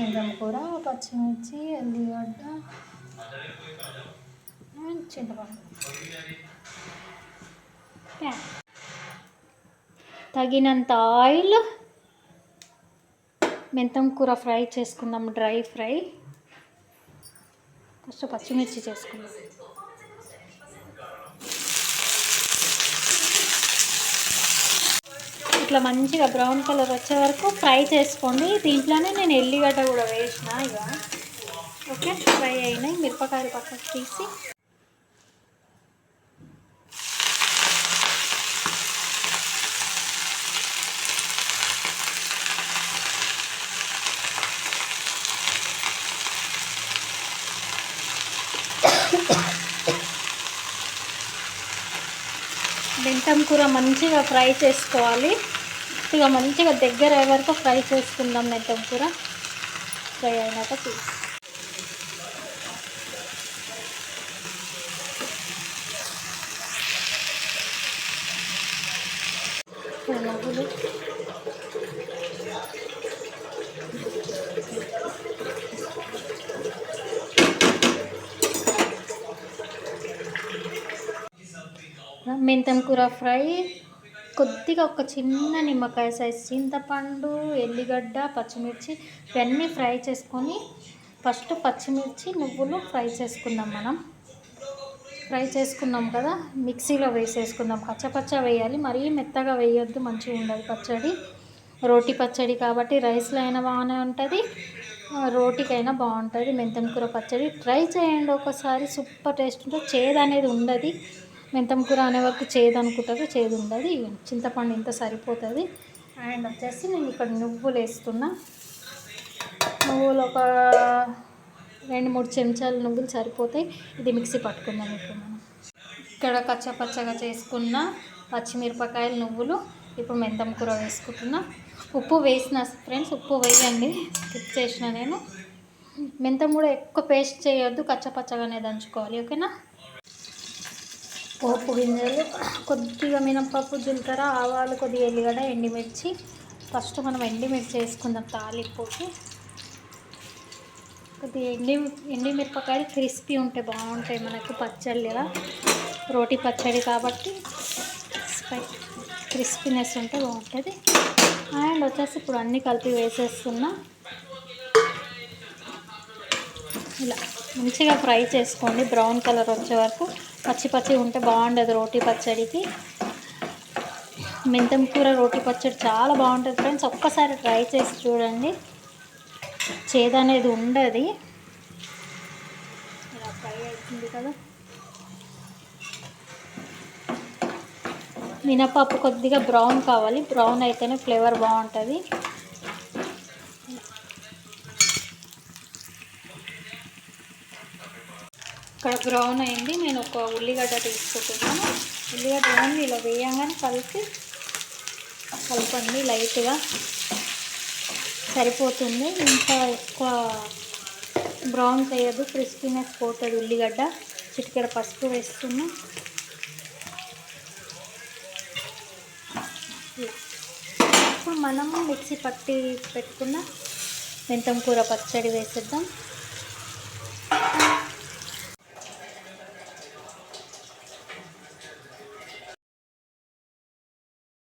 మెంతం కూర, పచ్చిమిర్చి, ఎల్లిగడ్డ అండ్ చింతపండు. తగినంత ఆయిల్. మెంతం కూర ఫ్రై చేసుకుందాం, డ్రై ఫ్రై. ఫస్ట్ పచ్చిమిర్చి చేసుకుందాం. ఇట్లా మంచిగా బ్రౌన్ కలర్ వచ్చే వరకు ఫ్రై చేసుకోండి. దీంట్లోనే నేను ఎల్లిగడ్డ కూడా వేసిన. ఇక ఓకే, ఫ్రై అయినాయి. మిరపకాయలు పక్కకు తీసి మెంతం కూర మంచిగా ఫ్రై చేసుకోవాలి. ఇక మంచిగా దగ్గర అయ్యే వరకు ఫ్రై చేసుకుందాం. మెంతం కూర ఫ్రై అయినాక తీసి నువ్వులు, మెంతం కూర ఫ్రై. కొద్దిగా ఒక చిన్న నిమ్మకాయ సైజ్ చింతపండు, ఎల్లిగడ్డ, పచ్చిమిర్చి ఇవన్నీ ఫ్రై చేసుకొని ఫస్ట్ పచ్చిమిర్చి నువ్వులు ఫ్రై చేసుకుందాం. మనం ఫ్రై చేసుకున్నాం కదా, మిక్సీలో వేసేసుకుందాం. పచ్చ వేయాలి, మరీ మెత్తగా వేయొద్దు, మంచిగా ఉండదు పచ్చడి. రోటి పచ్చడి కాబట్టి రైస్లో అయినా బాగానే ఉంటుంది, రోటికైనా బాగుంటుంది. మెంతం కూర పచ్చడి ట్రై చేయండి ఒకసారి, సూపర్ టేస్ట్ ఉంటుంది. చేదు అనేది ఉండదు. మెంతం కూర అనే వరకు చేదు అనుకుంటారు, చేదు ఉండదు. చింతపండు ఇంత సరిపోతుంది. అండ్ వచ్చేసి నేను ఇక్కడ నువ్వులు వేస్తున్నా. నువ్వులు ఒక 2-3 చెంచాలు నువ్వులు సరిపోతాయి. ఇది మిక్సీ పట్టుకుందాం. ఇప్పుడు మనం ఇక్కడ పచ్చగా చేసుకున్న పచ్చిమిరపకాయలు, నువ్వులు. ఇప్పుడు మెంతం కూర వేసుకుంటున్నా. ఉప్పు వేసిన ఫ్రెండ్స్, ఉప్పు వేయండి, స్కిప్ చేసిన నేను. మెంతం కూడా ఎక్కువ పేస్ట్ చేయొద్దు, కచ్చపచ్చగానే దంచుకోవాలి. ఓకేనా. పోపు గింజలు, కొద్దిగా మినపప్పు, జీలకర్ర, ఆవాలు, కొద్దిగా ఎల్లిగడ్డ, ఎండుమిర్చి. ఫస్ట్ మనం ఎండుమిర్చి వేసుకుందాం తాలింపుకి. కొద్దిగా ఎండుమిరపకాయలు క్రిస్పీ ఉంటే బాగుంటాయి మనకు పచ్చళ్ళుగా. రోటి పచ్చడి కాబట్టి క్రిస్పీనెస్ ఉంటే బాగుంటుంది. అండ్ వచ్చేసి ఇప్పుడు అన్నీ కలిపి వేసేస్తున్నా. ఇలా మంచిగా ఫ్రై చేసుకోండి, బ్రౌన్ కలర్ వచ్చే వరకు. పచ్చి ఉంటే బాగుండదు రోటి పచ్చడికి. మెంతం కూర రోటి పచ్చడి చాలా బాగుంటుంది ఫ్రెండ్స్, ఒక్కసారి ట్రై చేసి చూడండి, చేదు అనేది ఉండదు. ఇలా ఫ్రై అవుతుంది కదా. మినపప్పు కొద్దిగా బ్రౌన్ కావాలి, బ్రౌన్ అయితేనే ఫ్లేవర్ బాగుంటుంది. ఇక్కడ బ్రౌన్ అయింది. నేను ఒక ఉల్లిగడ్డ తీసుకుంటున్నాను. ఉల్లిగడ్డ ఓన్లీ ఇలా వేయంగానే కలపండి లైట్గా, సరిపోతుంది. ఇంకా ఎక్కువ బ్రౌన్ చేయొద్దు, క్రిస్పీనెస్ పోతుంది ఉల్లిగడ్డ. చిటికెడ పసుపు వేస్తున్నా. ఇప్పుడు మనం మిక్సీ పట్టి పెట్టుకున్న మెంతం కూర పచ్చడి వేసేద్దాం.